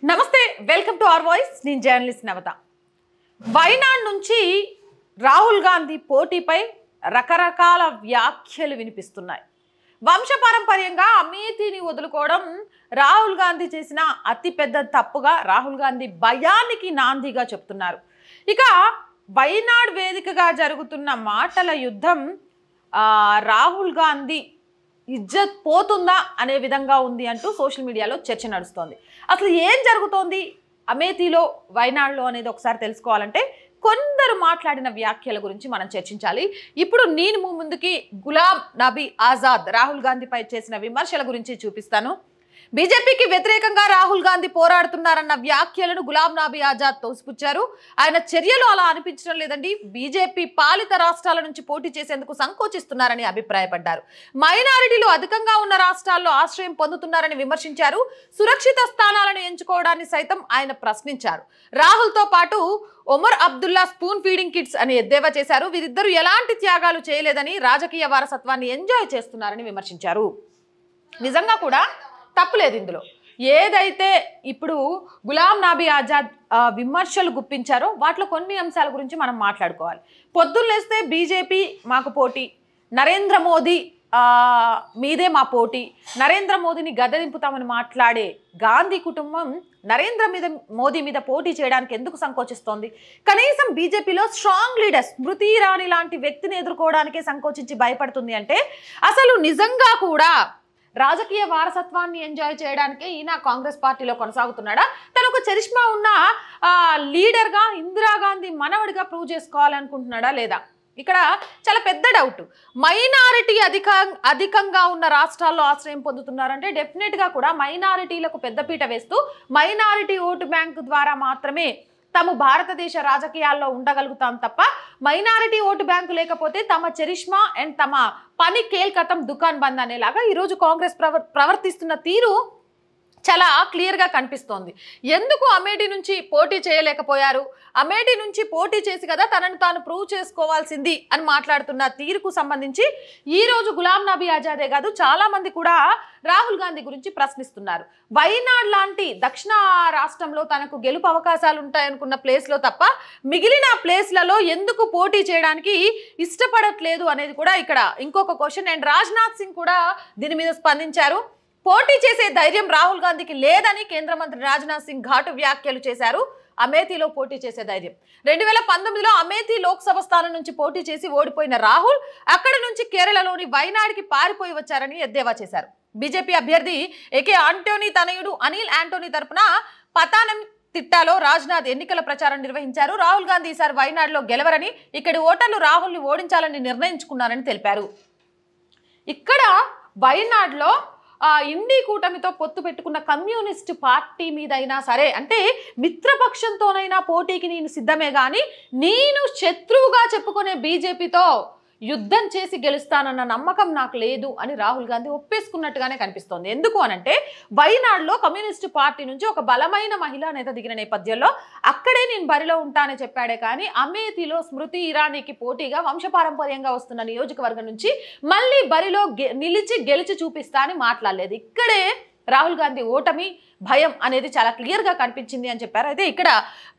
నమస్తే, welcome to our voice. నేను journalist నవత. వైనాడ్ నుంచి రాహుల్ గాంధీ పోటీపై రకరకాల వ్యాఖ్యలు వినిపిస్తున్నాయి. వంశపారంపర్యంగా అమేథీని వదులుకోవడం రాహుల్ గాంధీ చేసిన అతిపెద్ద తప్పుగా, రాహుల్ గాంధీ భయానికి నాందిగా చెప్తున్నారు. ఇక వైనాడ్ వేదికగా జరుగుతున్న మాటల యుద్ధం రాహుల్ గాంధీ ఇజ్జత్ పోతుందా అనే విధంగా ఉంది అంటూ సోషల్ మీడియాలో చర్చ నడుస్తోంది. అసలు ఏం జరుగుతోంది అమేథీలో, వైనాడ్లో అనేది ఒకసారి తెలుసుకోవాలంటే కొందరు మాట్లాడిన వ్యాఖ్యల గురించి మనం చర్చించాలి. ఇప్పుడు నేను ముందుకి గులాం నబీ ఆజాద్ రాహుల్ గాంధీపై చేసిన విమర్శల గురించి చూపిస్తాను. బీజేపీకి వ్యతిరేకంగా రాహుల్ గాంధీ పోరాడుతున్నారన్న వ్యాఖ్యలను గులాం నబీ ఆజాద్ తోసిపుచ్చారు. ఆయన చర్యలు అలా అనిపించడం లేదండి, బీజేపీ పాలిత రాష్ట్రాల నుంచి పోటీ చేసేందుకు సంకోచిస్తున్నారని అభిప్రాయపడ్డారు. మైనారిటీలు అధికంగా ఉన్న రాష్ట్రాల్లో ఆశ్రయం పొందుతున్నారని విమర్శించారు. సురక్షిత స్థానాలను ఎంచుకోవడాన్ని సైతం ఆయన ప్రశ్నించారు. రాహుల్తో పాటు Omar Abdullah spoon feeding kits అని ఎద్దేవా చేశారు. వీరిద్దరూ ఎలాంటి త్యాగాలు చేయలేదని, రాజకీయ వారసత్వాన్ని ఎంజాయ్ చేస్తున్నారని విమర్శించారు. నిజంగా కూడా తప్పులేదు ఇందులో. ఏదైతే ఇప్పుడు గులాం నబీ ఆజాద్ విమర్శలు గుప్పించారో వాటిలో కొన్ని అంశాల గురించి మనం మాట్లాడుకోవాలి. పొద్దున్నేస్తే బీజేపీ మాకు పోటీ, నరేంద్ర మోదీ మీదే మా పోటీ, నరేంద్ర మోదీని గద్దెదింపుతామని మాట్లాడే గాంధీ కుటుంబం మోదీ మీద పోటీ చేయడానికి ఎందుకు సంకోచిస్తోంది? కనీసం బీజేపీలో స్ట్రాంగ్ లీడర్ స్మృతి ఇరానీ లాంటి వ్యక్తిని ఎదుర్కోవడానికే సంకోచించి భయపడుతుంది అంటే అసలు నిజంగా కూడా రాజకీయ వారసత్వాన్ని ఎంజాయ్ చేయడానికే ఈయన కాంగ్రెస్ పార్టీలో కొనసాగుతున్నాడా? తనకు చరిష్మా ఉన్న లీడర్గా ఇందిరాగాంధీ మనవడిగా ప్రూవ్ చేసుకోవాలనుకుంటున్నాడా లేదా? ఇక్కడ చాలా పెద్ద డౌట్. మైనారిటీ అధికంగా ఉన్న రాష్ట్రాల్లో ఆశ్రయం పొందుతున్నారంటే డెఫినెట్గా కూడా మైనారిటీలకు పెద్దపీట వేస్తూ మైనారిటీ ఓటు బ్యాంకు ద్వారా మాత్రమే తాము భారతదేశ రాజకీయాల్లో ఉండగలుగుతాం తప్ప మైనారిటీ ఓటు బ్యాంకు లేకపోతే తమ చరిష్మా అండ్ తమ పని కేల్కతం దుకాన్ బంద్ అనేలాగా ఈరోజు కాంగ్రెస్ ప్రవర్తిస్తున్న తీరు చాలా క్లియర్గా కనిపిస్తోంది. ఎందుకు అమేఠీ నుంచి పోటీ చేయలేకపోయారు? అమేఠీ నుంచి పోటీ చేసి కదా తనను తాను ప్రూవ్ చేసుకోవాల్సింది అని మాట్లాడుతున్న తీరుకు సంబంధించి ఈరోజు గులాం నబీ ఆజాదే కాదు, చాలామంది కూడా రాహుల్ గాంధీ గురించి ప్రశ్నిస్తున్నారు. వైనాడ్ లాంటి దక్షిణ రాష్ట్రంలో తనకు గెలుపు అవకాశాలు ఉంటాయనుకున్న ప్లేస్లో తప్ప మిగిలిన ప్లేస్లలో ఎందుకు పోటీ చేయడానికి ఇష్టపడట్లేదు అనేది కూడా ఇక్కడ ఇంకొక క్వశ్చన్. అండ్ రాజ్నాథ్ సింగ్ కూడా దీని మీద స్పందించారు. పోటీ చేసే ధైర్యం రాహుల్ గాంధీకి లేదని కేంద్ర మంత్రి రాజ్నాథ్ సింగ్ ఘాటు వ్యాఖ్యలు చేశారు. అమేథీలో పోటీ చేసే ధైర్యం 2019లో అమేథీ లోక్సభ స్థానం నుంచి పోటీ చేసి ఓడిపోయిన రాహుల్ అక్కడి నుంచి కేరళలోని వైనాడ్కి పారిపోయి వచ్చారని ఎద్దేవా చేశారు. బీజేపీ అభ్యర్థి ఏకే ఆంటోనీ తనయుడు అనిల్ ఆంటోనీ తరపున పతానం తిట్టాలో రాజ్నాథ్ ఎన్నికల ప్రచారం నిర్వహించారు. రాహుల్ గాంధీ ఈసారి వైనాడ్లో గెలవరని, ఇక్కడి ఓటర్లు రాహుల్ని ఓడించాలని నిర్ణయించుకున్నారని తెలిపారు. ఇక్కడ వైనాడ్లో ఇండి కూటమితో పొత్తు పెట్టుకున్న కమ్యూనిస్ట్ పార్టీ మీదైనా సరే, అంటే మిత్రపక్షంతోనైనా పోటీకి నేను సిద్ధమే కానీ నేను శత్రువుగా చెప్పుకునే బీజేపీతో యుద్ధం చేసి గెలుస్తానన్న నమ్మకం నాకు లేదు అని రాహుల్ గాంధీ ఒప్పేసుకున్నట్టుగానే కనిపిస్తోంది. ఎందుకు అనంటే వైనాడ్లో కమ్యూనిస్టు పార్టీ నుంచి ఒక బలమైన మహిళా నేత దిగిన నేపథ్యంలో అక్కడే నేను బరిలో ఉంటానని చెప్పాడే కానీ అమేథీలో స్మృతి ఇరానీకి పోటీగా వంశపారంపర్యంగా వస్తున్న నియోజకవర్గం నుంచి మళ్ళీ బరిలో నిలిచి గెలిచి చూపిస్తా అని మాట్లాడలేదు. ఇక్కడే రాహుల్ గాంధీ ఓటమి భయం అనేది చాలా క్లియర్గా కనిపించింది అని చెప్పారు. అయితే ఇక్కడ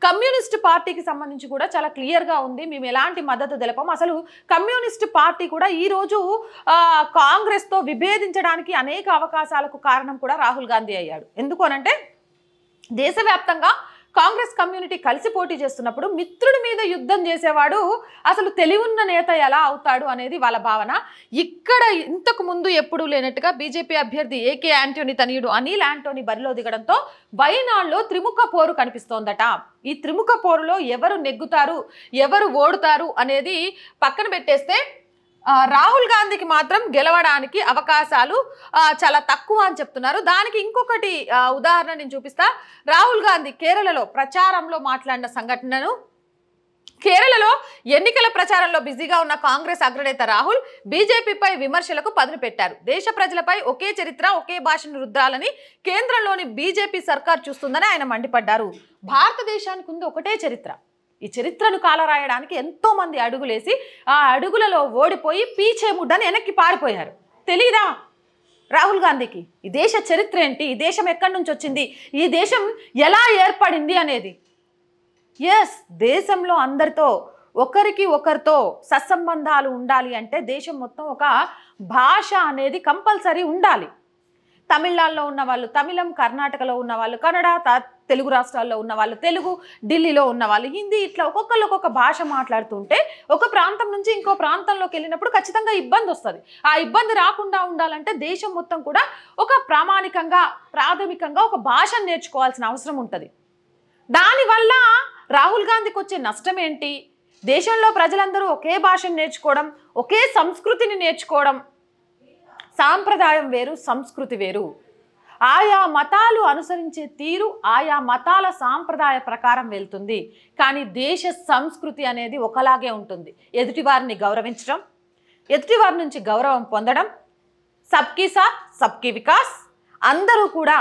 కమ్యూనిస్ట్ పార్టీకి సంబంధించి కూడా చాలా క్లియర్గా ఉంది, మేము ఎలాంటి మద్దతు తెలపం. అసలు కమ్యూనిస్ట్ పార్టీ కూడా ఈరోజు కాంగ్రెస్తో విభేదించడానికి అనేక అవకాశాలకు కారణం కూడా రాహుల్ గాంధీ అయ్యాడు. ఎందుకు అనంటే దేశవ్యాప్తంగా కాంగ్రెస్ కమ్యూనిటీ కలిసి పోటీ చేస్తున్నప్పుడు మిత్రుడి మీద యుద్ధం చేసేవాడు అసలు తెలివున్న నేత ఎలా అవుతాడు అనేది వాళ్ళ భావన. ఇక్కడ ఇంతకు ముందు ఎప్పుడూ లేనట్టుగా బీజేపీ అభ్యర్థి ఏకే ఆంటోనీ తనయుడు అనిల్ ఆంటోనీ బరిలో దిగడంతో వైనాడ్లో త్రిముఖ పోరు కనిపిస్తోందట. ఈ త్రిముఖ పోరులో ఎవరు నెగ్గుతారు, ఎవరు ఓడుతారు అనేది పక్కన పెట్టేస్తే రాహుల్ గాంధీకి మాత్రం గెలవడానికి అవకాశాలు చాలా తక్కువ అని చెప్తున్నారు. దానికి ఇంకొకటి ఉదాహరణ నేను చూపిస్తా. రాహుల్ గాంధీ కేరళలో ప్రచారంలో మాట్లాడిన సంఘటనను. కేరళలో ఎన్నికల ప్రచారంలో బిజీగా ఉన్న కాంగ్రెస్ అగ్రనేత రాహుల్ బీజేపీపై విమర్శలకు పదును పెట్టారు. దేశ ప్రజలపై ఒకే చరిత్ర, ఒకే భాషను రుద్దాలని కేంద్రంలోని బీజేపీ సర్కార్ చూస్తుందని ఆయన మండిపడ్డారు. భారతదేశానికి ఉంది ఒకటే చరిత్ర, ఈ చరిత్రను కాలరాయడానికి ఎంతో మంది అడుగులేసి ఆ అడుగులలో ఓడిపోయి పీచే ముడ్డని వెనక్కి పారిపోయారు. తెలీదా? రాహుల్ గాంధీకి ఈ దేశ చరిత్ర ఏంటి, ఈ దేశం ఎక్కడి నుంచి వచ్చింది, ఈ దేశం ఎలా ఏర్పడింది అనేది. ఎస్, దేశంలో అందరితో ఒకరికి ఒకరితో సత్సంబంధాలు ఉండాలి అంటే దేశం మొత్తం ఒక భాష అనేది కంపల్సరీ ఉండాలి. తమిళనాడులో ఉన్న వాళ్ళు తమిళం, కర్ణాటకలో ఉన్న వాళ్ళు కన్నడ, తెలుగు రాష్ట్రాల్లో ఉన్న వాళ్ళు తెలుగు, ఢిల్లీలో ఉన్న వాళ్ళు హిందీ, ఇట్లా ఒక్కొక్కరు ఒక్కొక్క భాష మాట్లాడుతుంటే ఒక ప్రాంతం నుంచి ఇంకో ప్రాంతంలోకి వెళ్ళినప్పుడు ఖచ్చితంగా ఇబ్బంది వస్తుంది. ఆ ఇబ్బంది రాకుండా ఉండాలంటే దేశం మొత్తం కూడా ఒక ప్రాథమికంగా ఒక భాషను నేర్చుకోవాల్సిన అవసరం ఉంటుంది. దానివల్ల రాహుల్ గాంధీకి వచ్చే నష్టం ఏంటి? దేశంలో ప్రజలందరూ ఒకే భాషను నేర్చుకోవడం, ఒకే సంస్కృతిని నేర్చుకోవడం. సాంప్రదాయం వేరు, సంస్కృతి వేరు. ఆయా మతాలు అనుసరించే తీరు ఆయా మతాల సాంప్రదాయ ప్రకారం వెళ్తుంది. కానీ దేశ సంస్కృతి అనేది ఒకలాగే ఉంటుంది. ఎదుటివారిని గౌరవించడం, ఎదుటివారి నుంచి గౌరవం పొందడం, సబ్కీ సాత్ సబ్కీ వికాస్, అందరూ కూడా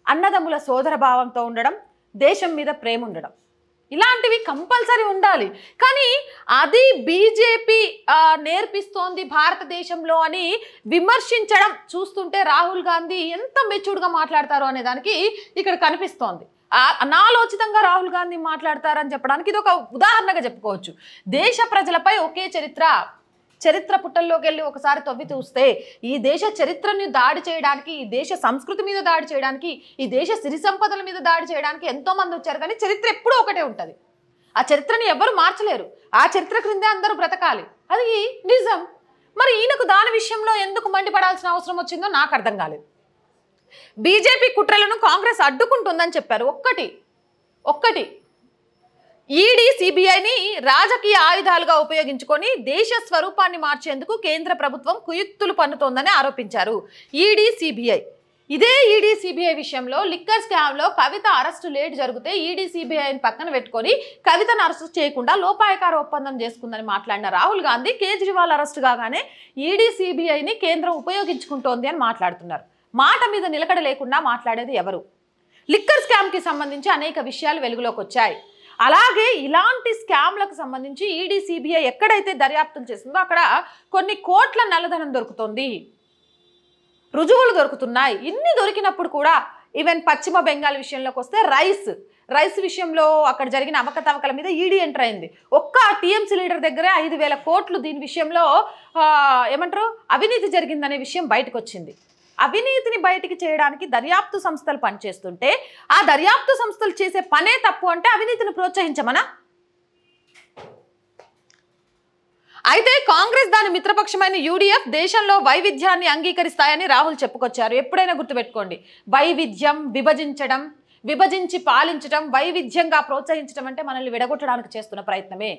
అన్నదమ్ముల సోదర భావంతో ఉండడం, దేశం మీద ప్రేమ ఉండడం, ఇలాంటివి కంపల్సరీ ఉండాలి. కానీ అది బీజేపీ నేర్పిస్తోంది భారతదేశంలో అని విమర్శించడం చూస్తుంటే రాహుల్ గాంధీ ఎంత మెచ్యూర్డ్గా మాట్లాడతారో అనే దానికి ఇక్కడ కనిపిస్తోంది. అనాలోచితంగా రాహుల్ గాంధీ మాట్లాడతారని చెప్పడానికి ఇది ఒక ఉదాహరణగా చెప్పుకోవచ్చు. దేశ ప్రజలపై ఒకే చరిత్ర పుట్టల్లోకి వెళ్ళి ఒకసారి తవ్వి చూస్తే ఈ దేశ చరిత్రని దాడి చేయడానికి, ఈ దేశ సంస్కృతి మీద దాడి చేయడానికి, ఈ దేశ సిరి సంపదల మీద దాడి చేయడానికి ఎంతోమంది వచ్చారు. కానీ చరిత్ర ఎప్పుడూ ఒకటే ఉంటుంది. ఆ చరిత్రని ఎవరు మార్చలేరు. ఆ చరిత్ర క్రిందే అందరూ బ్రతకాలి. అది నిజం. మరి ఈయనకు దాని విషయంలో ఎందుకు మండిపడాల్సిన అవసరం వచ్చిందో నాకు అర్థం కాలేదు. బీజేపీ కుట్రలను కాంగ్రెస్ అడ్డుకుంటుందని చెప్పారు. ఒక్కటి ఈడీ, సిబిఐని రాజకీయ ఆయుధాలుగా ఉపయోగించుకొని దేశ స్వరూపాన్ని మార్చేందుకు కేంద్ర ప్రభుత్వం కుయుక్తులు పన్నుతోందని ఆరోపించారు. ఈడీ, సిబిఐ ఇదే ఈడీ, సిబిఐ విషయంలో లిక్కర్ స్కామ్లో కవిత అరెస్టు లేట్ జరిగితే ఈడీ, సిబిఐని పక్కన పెట్టుకొని కవితను అరెస్టు చేయకుండా లోపాయకార ఒప్పందం చేసుకుందని మాట్లాడిన రాహుల్ గాంధీ కేజ్రీవాల్ అరెస్టు కాగానే ఈడీ, సిబిఐని కేంద్రం ఉపయోగించుకుంటోంది అని మాట్లాడుతున్నారు. మాట మీద నిలకడ లేకుండా మాట్లాడేది ఎవరు? లిక్కర్ స్కామ్కి సంబంధించి అనేక విషయాలు వెలుగులోకి వచ్చాయి. అలాగే ఇలాంటి స్కామ్లకు సంబంధించి ఈడీ, సిబిఐ ఎక్కడైతే దర్యాప్తులు చేస్తుందో అక్కడ కొన్ని కోట్ల నల్లధనం దొరుకుతుంది, రుజువులు దొరుకుతున్నాయి. ఇన్ని దొరికినప్పుడు కూడా ఈవెన్ పశ్చిమ బెంగాల్ విషయంలోకి వస్తే రైస్ విషయంలో అక్కడ జరిగిన అవకతవకల మీద ఈడీ ఎంటర్ అయింది. ఒక్క టీఎంసీ లీడర్ దగ్గరే 5,000 కోట్లు దీని విషయంలో అవినీతి జరిగిందనే విషయం బయటకు వచ్చింది. అవినీతిని బయటికి చేయడానికి దర్యాప్తు సంస్థలు పనిచేస్తుంటే ఆ దర్యాప్తు సంస్థలు చేసే పనే తప్పు అంటే అవినీతిని ప్రోత్సహించమనా? అయితే కాంగ్రెస్ దాని మిత్రపక్షమైన యూడీఎఫ్ దేశంలో వైవిధ్యాన్ని అంగీకరిస్తాయని రాహుల్ చెప్పుకొచ్చారు. ఎప్పుడైనా గుర్తుపెట్టుకోండి, వైవిధ్యం, విభజించడం, విభజించి పాలించడం, వైవిధ్యంగా ప్రోత్సహించడం అంటే మనల్ని విడగొట్టడానికి చేస్తున్న ప్రయత్నమే.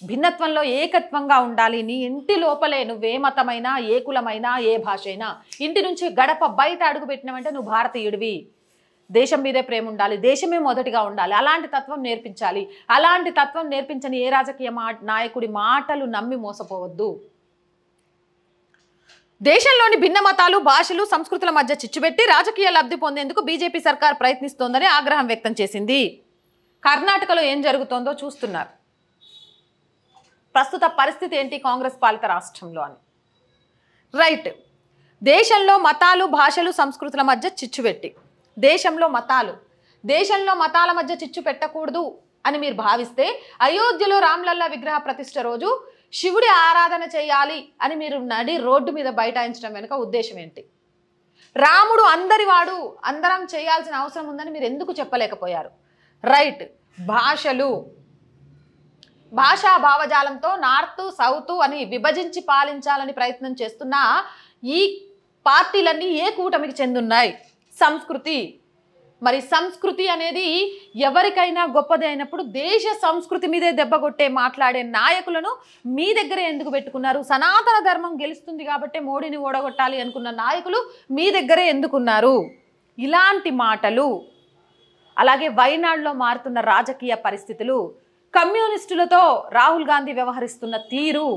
భిన్నత్వంలో ఏకత్వంగా ఉండాలి. నీ ఇంటి లోపలే నువ్వే మతమైనా, ఏ కులమైనా, ఏ భాష అయినా, ఇంటి నుంచి గడప బయట అడుగు పెట్టినావంటే నువ్వు భారతీయుడివి. దేశం మీదే ప్రేమ ఉండాలి, దేశమే మొదటిగా ఉండాలి. అలాంటి తత్వం నేర్పించాలి. అలాంటి తత్వం నేర్పించని ఏ రాజకీయ నాయకుడి మాటలు నమ్మి మోసపోవద్దు. దేశంలోని భిన్న మతాలు, భాషలు, సంస్కృతుల మధ్య చిచ్చుపెట్టి రాజకీయ లబ్ధి పొందేందుకు బీజేపీ సర్కార్ ప్రయత్నిస్తోందని ఆగ్రహం వ్యక్తం చేసింది. కర్ణాటకలో ఏం జరుగుతోందో చూస్తున్నారు. ప్రస్తుత పరిస్థితి ఏంటి కాంగ్రెస్ పాలిత రాష్ట్రంలో అని. రైట్, దేశంలో మతాలు, భాషలు, సంస్కృతుల మధ్య చిచ్చుపెట్టి, దేశంలో మతాల మధ్య చిచ్చు పెట్టకూడదు అని మీరు భావిస్తే అయోధ్యలో రామ్లల్లా విగ్రహ ప్రతిష్ఠ రోజు శివుడి ఆరాధన చేయాలి అని మీరు నడి రోడ్డు మీద బైఠాయించడం వెనుక ఉద్దేశం ఏంటి? రాముడు అందరివాడు, అందరం చేయాల్సిన అవసరం ఉందని మీరు ఎందుకు చెప్పలేకపోయారు? రైట్, భాషా భావజాలంతో నార్త్ సౌత్ అని విభజించి పాలించాలని ప్రయత్నం చేస్తున్న ఈ పార్టీలన్నీ ఏ కూటమికి చెందున్నాయి? సంస్కృతి అనేది ఎవరికైనా గొప్పది అయినప్పుడు దేశ సంస్కృతి మీదే దెబ్బగొట్టే మాట్లాడే నాయకులను మీ దగ్గరే ఎందుకు పెట్టుకున్నారు? సనాతన ధర్మం గెలుస్తుంది కాబట్టి మోడీని ఓడగొట్టాలి అనుకున్న నాయకులు మీ దగ్గరే ఎందుకున్నారు? ఇలాంటి మాటలు, అలాగే వైనాడులో మారుతున్న రాజకీయ పరిస్థితులు, కమ్యూనిస్టులతో రాహుల్ గాంధీ వ్యవహరిస్తున్న తీరు,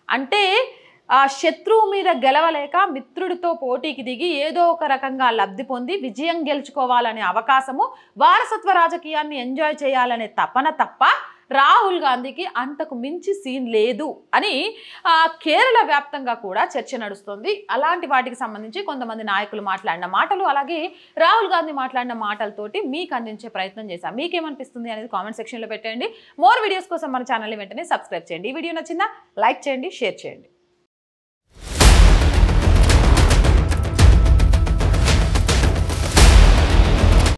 అంటే శత్రువు మీద గెలవలేక మిత్రుడితో పోటీకి దిగి ఏదో ఒక రకంగా లబ్ధి పొంది విజయం గెలుచుకోవాలనే అవకాశము, వారసత్వ రాజకీయాన్ని ఎంజాయ్ చేయాలనే తపన తప్ప రాహుల్ గాంధీకి అంతకు మించి సీన్ లేదు అని కేరళ వ్యాప్తంగా కూడా చర్చ నడుస్తుంది. అలాంటి వాటికి సంబంధించి కొంతమంది నాయకులు మాట్లాడిన మాటలు, అలాగే రాహుల్ గాంధీ మాట్లాడిన మాటలతోటి మీకు అందించే ప్రయత్నం చేశాం. మీకేమనిపిస్తుంది అనేది కామెంట్ సెక్షన్లో పెట్టండి. మోర్ వీడియోస్ కోసం మన ఛానల్ని వెంటనే సబ్స్క్రైబ్ చేయండి. ఈ వీడియో నచ్చిందా? లైక్ చేయండి, షేర్ చేయండి.